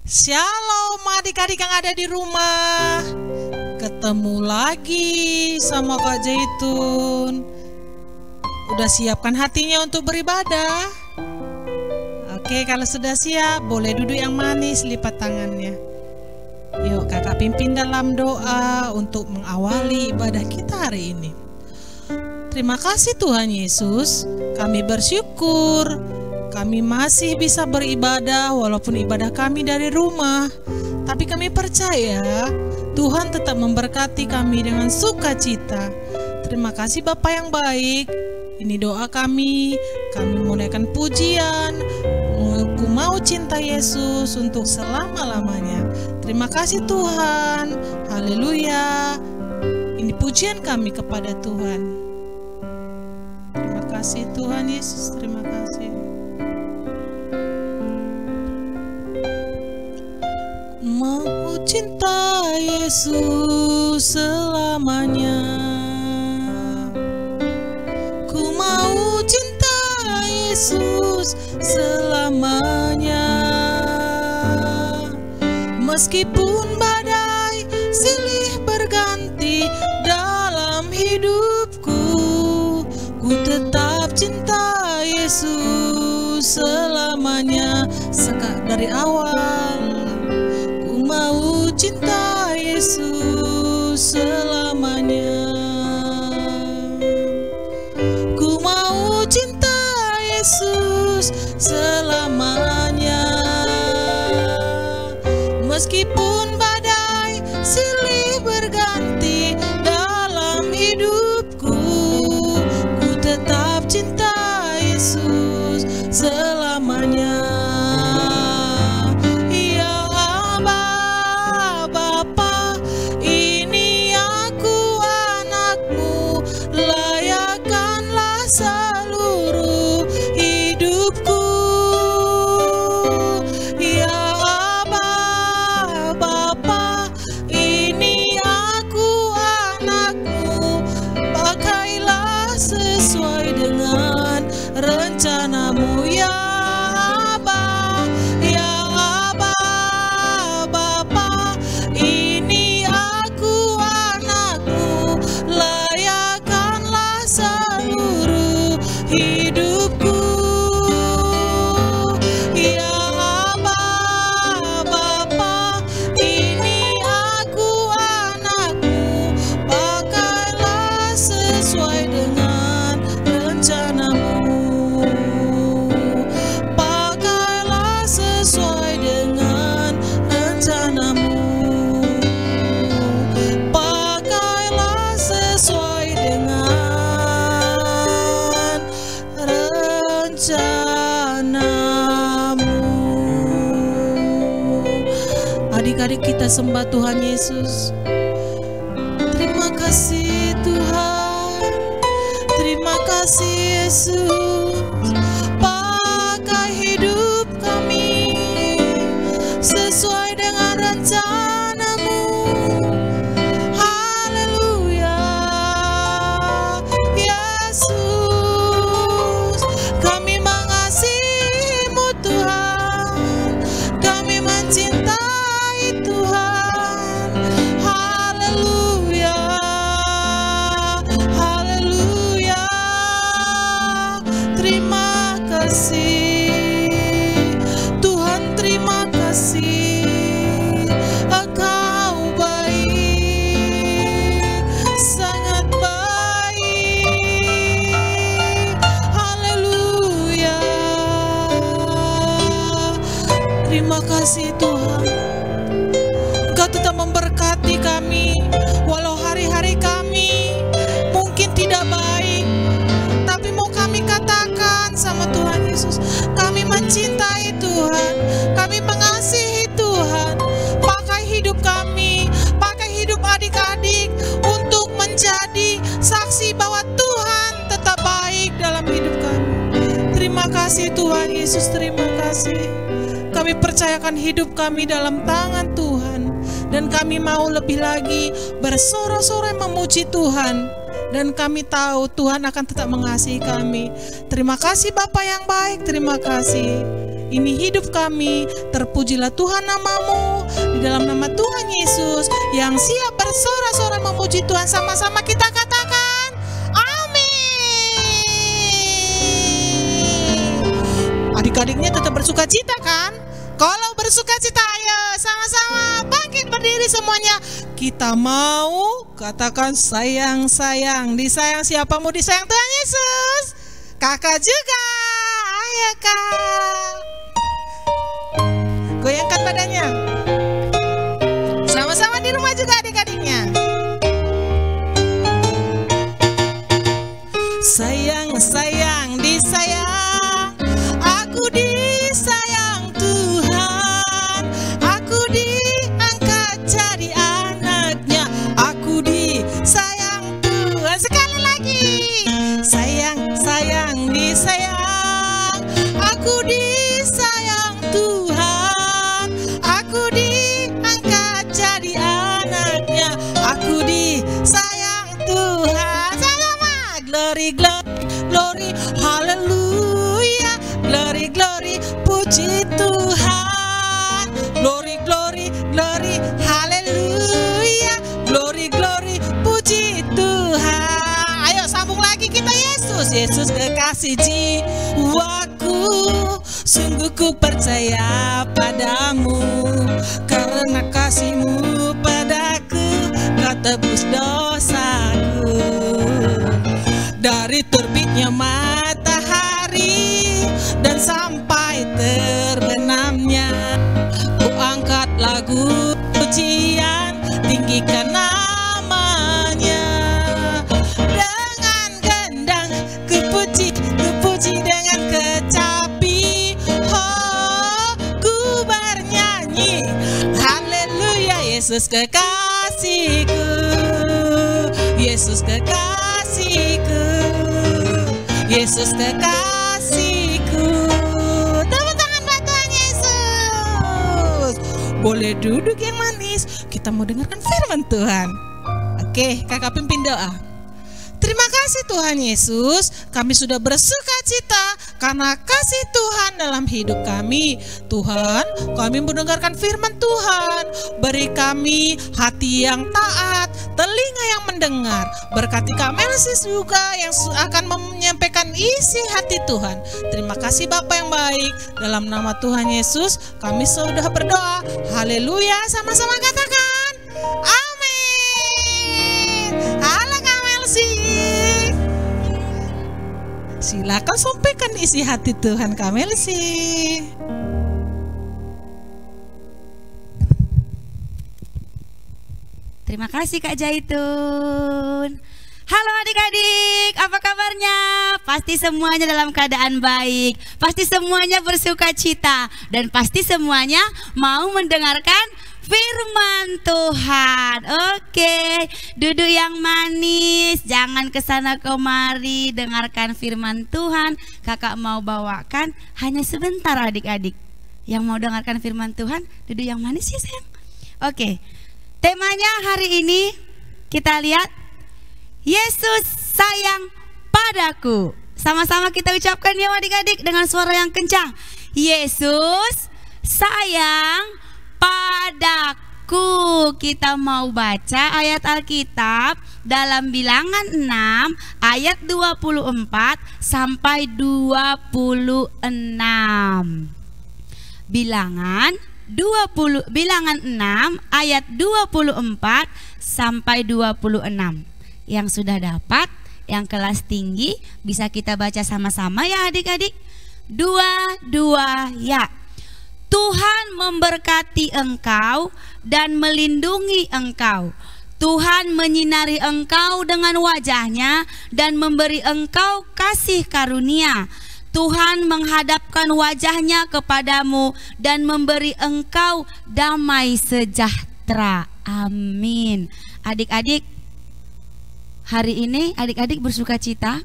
Shalom adik-adik yang ada di rumah. Ketemu lagi sama Kak Zaitun. Udah siapkan hatinya untuk beribadah? Oke, kalau sudah siap, boleh duduk yang manis, lipat tangannya. Yuk kakak pimpin dalam doa untuk mengawali ibadah kita hari ini. Terima kasih Tuhan Yesus, kami bersyukur kami masih bisa beribadah walaupun ibadah kami dari rumah. Tapi kami percaya Tuhan tetap memberkati kami dengan sukacita. Terima kasih Bapa yang baik. Ini doa kami menaikkan pujian. Ku mau cinta Yesus untuk selama-lamanya. Terima kasih Tuhan. Haleluya. Ini pujian kami kepada Tuhan. Terima kasih Tuhan Yesus. Terima kasih. Mau cinta Yesus selamanya. Ku mau cinta Yesus selamanya. Meskipun badai silih berganti dalam hidupku, ku tetap cinta Yesus selamanya. Dari awal mau cinta Yesus selamanya. Ku mau cinta Yesus selamanya. Meskipun badai silih berganti dalam hidupku, ku tetap cinta Yesus selamanya. Rencanamu ya Aba, ya Aba, Bapa, ini aku anakmu, layakkanlah seluruh hidupku. Ya Aba, Bapa, ini aku anakmu, pakailah sesuai dengan rencanamu. Adik-adik kita sembah Tuhan Yesus. Terima kasih Tuhan. Terima kasih Yesus. Pakai hidup kami sesuai dengan rencanamu. Haleluya. Yesus, kami mengasihimu Tuhan. Kami mencintai Tuhan. Haleluya. Haleluya. Terima kasih Tuhan, terima kasih. Engkau baik, sangat baik. Haleluya. Terima kasih Tuhan. Engkau tetap memberkati kami walau hari-hari kami mungkin tidak baik, tapi mau kami katakan sama Tuhan Yesus, kami mencintai Tuhan, kami mengasihi Tuhan. Pakai hidup kami, pakai hidup adik-adik untuk menjadi saksi bahwa Tuhan tetap baik dalam hidup kami. Terima kasih Tuhan Yesus, terima kasih. Kami percayakan hidup kami dalam tangan Tuhan, dan kami mau lebih lagi bersorak-sorai memuji Tuhan, dan kami tahu Tuhan akan tetap mengasihi kami. Terima kasih Bapa yang baik, terima kasih. ini hidup kami. Terpujilah Tuhan namamu. Di dalam nama Tuhan Yesus yang siap bersorak-sorai memuji Tuhan, sama-sama kita katakan amin. Adik-adiknya tetap bersuka cita kan? Kalau bersuka cita, ayo sama-sama bangkit berdiri semuanya. Kita mau katakan sayang-sayang. Disayang siapa? Mau disayang Tuhan Yesus. Kakak juga. Ayo kak, goyangkan badannya. Sama-sama di rumah juga adik-adiknya. Sayang-sayang disayang, aku disayang Tuhan. Aku diangkat jadi anaknya, aku disayang Tuhan. Sekali lagi, sayang-sayang disayang, aku disayang Tuhan. Aku diangkat jadi anaknya, aku disayang Tuhan. Sama-sama, glory, glory, glory, haleluya. Glory, glory, puji Tuhan. Glory, glory, glory, haleluya. Glory, glory, puji Tuhan. Ayo sambung lagi kita. Yesus kekasih jiwaku, sungguh ku percaya padamu. Karena kasih-Mu padaku, Kau tebus dosaku. Dari terbitnya matahari dan sampai terbenamnya, ku angkat lagu pujian, tinggikan namanya. Dengan gendang ku puji dengan kecapi. Oh, ku bernyanyi haleluya. Yesus kekasihku, Yesus kekasihku, Yesus kekasihku. Tepuk tangan buat Tuhan Yesus. Boleh duduk yang manis. Kita mau dengarkan firman Tuhan. Oke, kakak pimpin doa. Terima kasih Tuhan Yesus, kami sudah bersuka cita karena kasih Tuhan dalam hidup kami. Tuhan, kami mendengarkan firman Tuhan. Beri kami hati yang taat, telinga yang mendengar. Berkati Kak Melsis juga yang akan menyampaikan isi hati Tuhan. Terima kasih Bapa yang baik. Dalam nama Tuhan Yesus kami sudah berdoa. Haleluya, sama-sama katakan amin. Halo Kak Melsis, silakan sampaikan isi hati Tuhan Kak Melsis. Terima kasih Kak Jaitun. Halo adik-adik, apa kabarnya? Pasti semuanya dalam keadaan baik, pasti semuanya bersuka cita, dan pasti semuanya mau mendengarkan firman Tuhan. Oke, duduk yang manis, jangan kesana kemari, dengarkan firman Tuhan. Kakak mau bawakan hanya sebentar adik-adik. Yang mau dengarkan firman Tuhan, duduk yang manis ya sayang. Oke, temanya hari ini kita lihat, Yesus sayang padaku. Sama-sama kita ucapkan ya adik-adik dengan suara yang kencang. Yesus sayang padaku. Kita mau baca ayat Alkitab dalam Bilangan 6 ayat 24 sampai 26. Bilangan 6 ayat 24 sampai 26. Yang sudah dapat, yang kelas tinggi, bisa kita baca sama-sama ya adik-adik. 2 ya. Tuhan memberkati engkau dan melindungi engkau. Tuhan menyinari engkau dengan wajahnya dan memberi engkau kasih karunia. Tuhan menghadapkan wajahnya kepadamu dan memberi engkau damai sejahtera. Amin. Adik-adik, hari ini adik-adik bersuka cita?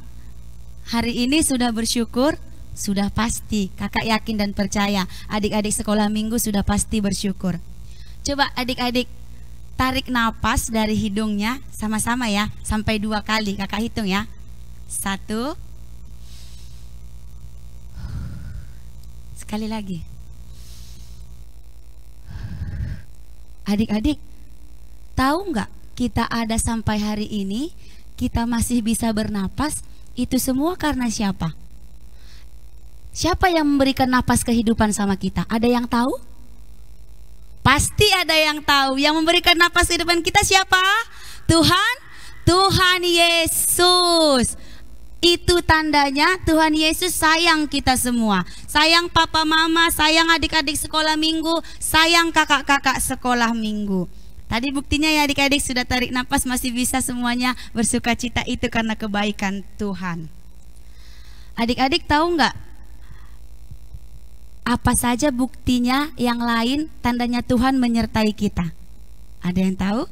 Hari ini sudah bersyukur? Sudah pasti, kakak yakin dan percaya adik-adik sekolah minggu sudah pasti bersyukur. Coba adik-adik tarik napas dari hidungnya sama-sama ya, sampai 2 kali, kakak hitung ya. 1. Sekali lagi. Adik-adik, tahu nggak kita ada sampai hari ini, kita masih bisa bernapas, itu semua karena siapa? Siapa yang memberikan napas kehidupan sama kita? Ada yang tahu? Pasti ada yang tahu. Yang memberikan napas kehidupan kita siapa? Tuhan Yesus. Itu tandanya Tuhan Yesus sayang kita semua. Sayang papa mama, sayang adik-adik sekolah minggu, sayang kakak-kakak sekolah minggu. Tadi buktinya ya adik-adik sudah tarik napas masih bisa semuanya bersuka cita, itu karena kebaikan Tuhan. Adik-adik tahu nggak apa saja buktinya yang lain tandanya Tuhan menyertai kita? Ada yang tahu?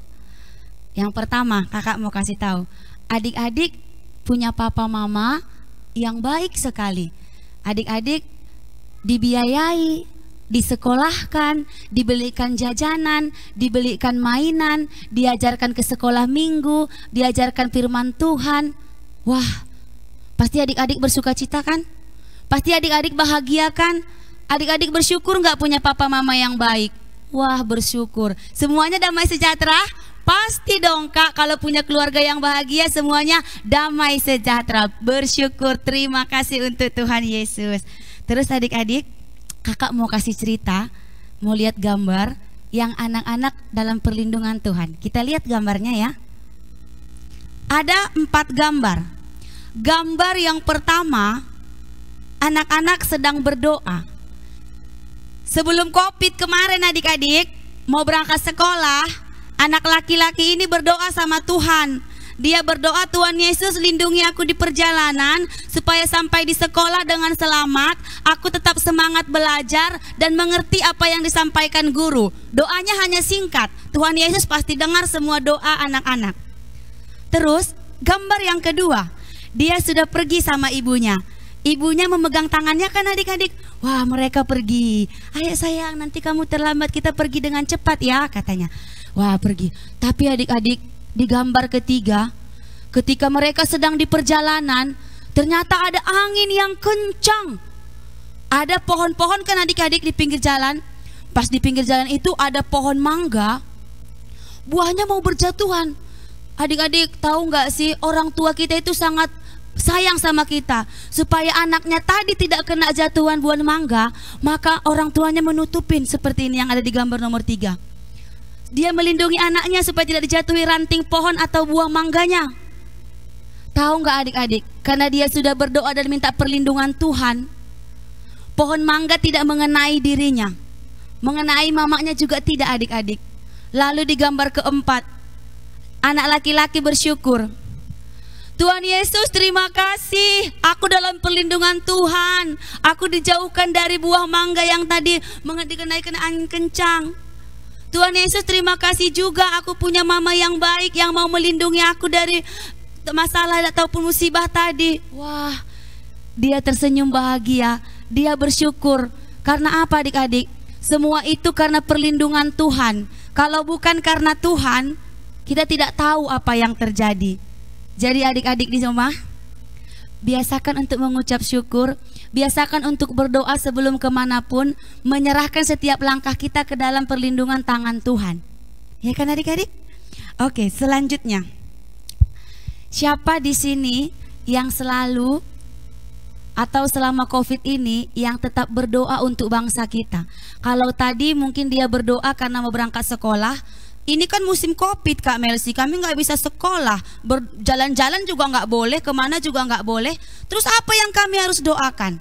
Yang pertama kakak mau kasih tahu, adik-adik punya papa mama yang baik sekali. Adik-adik dibiayai, disekolahkan, dibelikan jajanan, dibelikan mainan, diajarkan ke sekolah minggu, diajarkan firman Tuhan. Wah, pasti adik-adik bersuka cita kan? Pasti adik-adik bahagia kan? Adik-adik bersyukur nggak punya papa mama yang baik? Wah, bersyukur. Semuanya damai sejahtera? Pasti dong kak, kalau punya keluarga yang bahagia semuanya damai sejahtera. Bersyukur, terima kasih untuk Tuhan Yesus. Terus adik-adik, kakak mau kasih cerita, mau lihat gambar yang anak-anak dalam perlindungan Tuhan. Kita lihat gambarnya ya. Ada 4 gambar. Gambar yang pertama, anak-anak sedang berdoa. Sebelum COVID kemarin adik-adik, mau berangkat sekolah, anak laki-laki ini berdoa sama Tuhan. Dia berdoa, Tuhan Yesus lindungi aku di perjalanan supaya sampai di sekolah dengan selamat. Aku tetap semangat belajar dan mengerti apa yang disampaikan guru. Doanya hanya singkat. Tuhan Yesus pasti dengar semua doa anak-anak. Terus gambar yang kedua, dia sudah pergi sama ibunya. Ibunya memegang tangannya kan adik-adik. Wah, mereka pergi. Ayo sayang, nanti kamu terlambat, kita pergi dengan cepat ya katanya. Wah, pergi. Tapi adik-adik, di gambar ketiga, ketika mereka sedang di perjalanan, ternyata ada angin yang kencang. Ada pohon-pohon kan adik-adik di pinggir jalan. Pas di pinggir jalan itu ada pohon mangga, buahnya mau berjatuhan. Adik-adik tahu nggak sih, orang tua kita itu sangat sayang sama kita. Supaya anaknya tadi tidak kena jatuhan buah mangga, maka orang tuanya menutupin seperti ini yang ada di gambar nomor 3. Dia melindungi anaknya supaya tidak dijatuhi ranting pohon atau buah mangganya. Tahu nggak adik-adik, karena dia sudah berdoa dan minta perlindungan Tuhan, pohon mangga tidak mengenai dirinya, mengenai mamanya juga tidak adik-adik. Lalu di gambar keempat, anak laki-laki bersyukur. Tuhan Yesus, terima kasih, aku dalam perlindungan Tuhan. Aku dijauhkan dari buah mangga yang tadi dikenai kena angin kencang. Tuhan Yesus, terima kasih juga aku punya mama yang baik yang mau melindungi aku dari masalah ataupun musibah tadi. Wah, dia tersenyum bahagia, dia bersyukur. Karena apa adik-adik? Semua itu karena perlindungan Tuhan. Kalau bukan karena Tuhan, kita tidak tahu apa yang terjadi. Jadi adik-adik di rumah, biasakan untuk mengucap syukur, biasakan untuk berdoa sebelum kemanapun, menyerahkan setiap langkah kita ke dalam perlindungan tangan Tuhan. Ya kan adik-adik? Oke, selanjutnya, siapa di sini yang selalu atau selama COVID ini yang tetap berdoa untuk bangsa kita? Kalau tadi mungkin dia berdoa karena mau berangkat sekolah. Ini kan musim COVID Kak Melsi, kami nggak bisa sekolah, jalan-jalan juga nggak boleh, kemana juga nggak boleh. Terus apa yang kami harus doakan?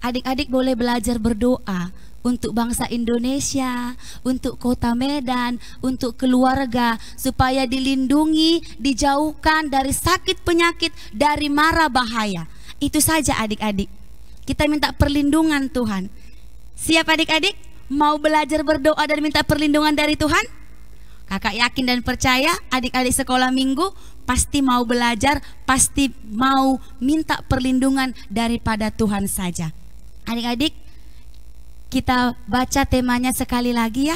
Adik-adik boleh belajar berdoa untuk bangsa Indonesia, untuk kota Medan, untuk keluarga, supaya dilindungi, dijauhkan dari sakit penyakit, dari mara bahaya. Itu saja adik-adik, kita minta perlindungan Tuhan. Siap adik-adik? Mau belajar berdoa dan minta perlindungan dari Tuhan? Kakak yakin dan percaya adik-adik sekolah minggu pasti mau belajar, pasti mau minta perlindungan daripada Tuhan saja. Adik-adik, kita baca temanya sekali lagi ya.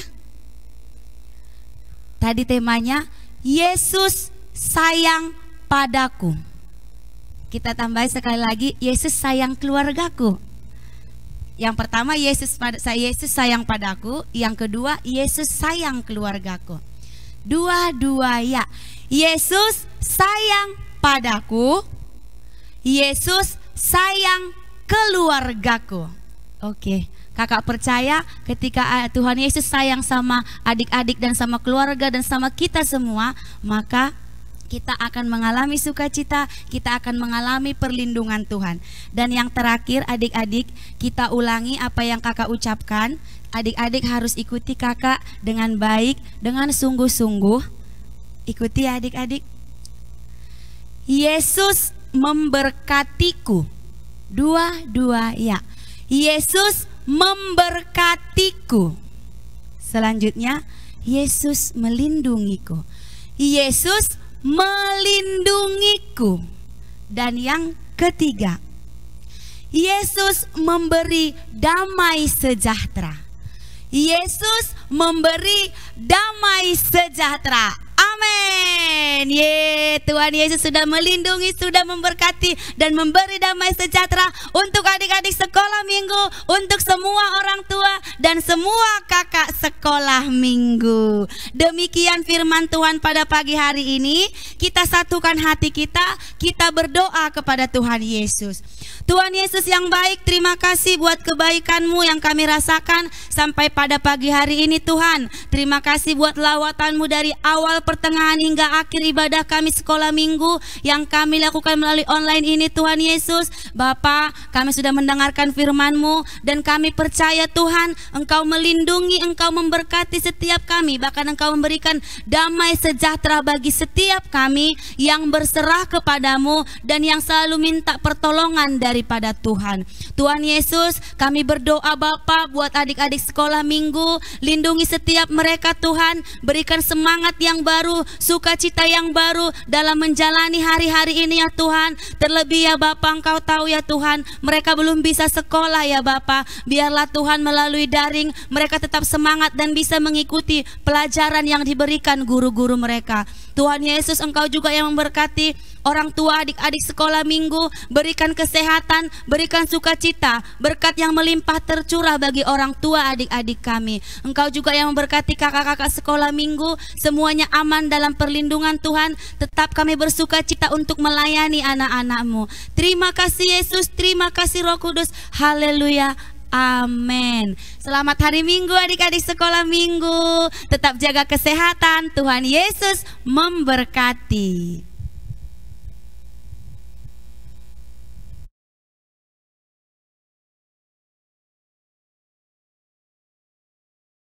Tadi temanya, Yesus sayang padaku. Kita tambah sekali lagi, Yesus sayang keluargaku. Yang pertama, Yesus sayang padaku. Yang kedua, Yesus sayang keluargaku. Dua-dua ya. Yesus sayang padaku, Yesus sayang keluargaku. Oke, kakak percaya ketika Tuhan Yesus sayang sama adik-adik dan sama keluarga dan sama kita semua, maka kita akan mengalami sukacita, kita akan mengalami perlindungan Tuhan. Dan yang terakhir, adik-adik, kita ulangi apa yang kakak ucapkan. Adik-adik harus ikuti kakak dengan baik, dengan sungguh-sungguh. Ikuti adik-adik. Yesus memberkatiku. Dua-dua ya. Yesus memberkatiku. Selanjutnya, Yesus melindungiku. Yesus melindungiku. Dan yang ketiga, Yesus memberi damai sejahtera. Yesus memberi damai sejahtera. Amin. Tuhan Yesus sudah melindungi, sudah memberkati dan memberi damai sejahtera untuk adik-adik sekolah minggu, untuk semua orang tua dan semua kakak sekolah minggu. Demikian firman Tuhan pada pagi hari ini. Kita satukan hati kita berdoa kepada Tuhan Yesus. Tuhan Yesus yang baik, terima kasih buat kebaikan-Mu yang kami rasakan sampai pada pagi hari ini Tuhan. Terima kasih buat lawatan-Mu dari awal, pertengahan hingga akhir ibadah kami sekolah minggu yang kami lakukan melalui online ini Tuhan Yesus. Bapa, kami sudah mendengarkan firman-Mu dan kami percaya Tuhan, Engkau melindungi, Engkau memberkati setiap kami, bahkan Engkau memberikan damai sejahtera bagi setiap kami yang berserah kepadamu dan yang selalu minta pertolongan daripada Tuhan. Tuhan Yesus, kami berdoa Bapa buat adik-adik sekolah minggu, lindungi setiap mereka Tuhan, berikan semangat yang baru, sukacita yang baru dalam menjalani hari-hari ini ya Tuhan. Terlebih ya Bapa, Engkau tahu ya Tuhan, mereka belum bisa sekolah ya Bapa. Biarlah Tuhan melalui daring mereka tetap semangat dan bisa mengikuti pelajaran yang diberikan guru-guru mereka. Tuhan Yesus, Engkau juga yang memberkati orang tua adik-adik sekolah minggu, berikan kesehatan, berikan sukacita, berkat yang melimpah tercurah bagi orang tua adik-adik kami. Engkau juga yang memberkati kakak-kakak sekolah minggu, semuanya aman dalam perlindungan Tuhan. Tetap kami bersukacita untuk melayani anak-anak-Mu. Terima kasih Yesus, terima kasih Roh Kudus. Haleluya. Amin. Selamat hari Minggu adik-adik sekolah minggu. Tetap jaga kesehatan. Tuhan Yesus memberkati.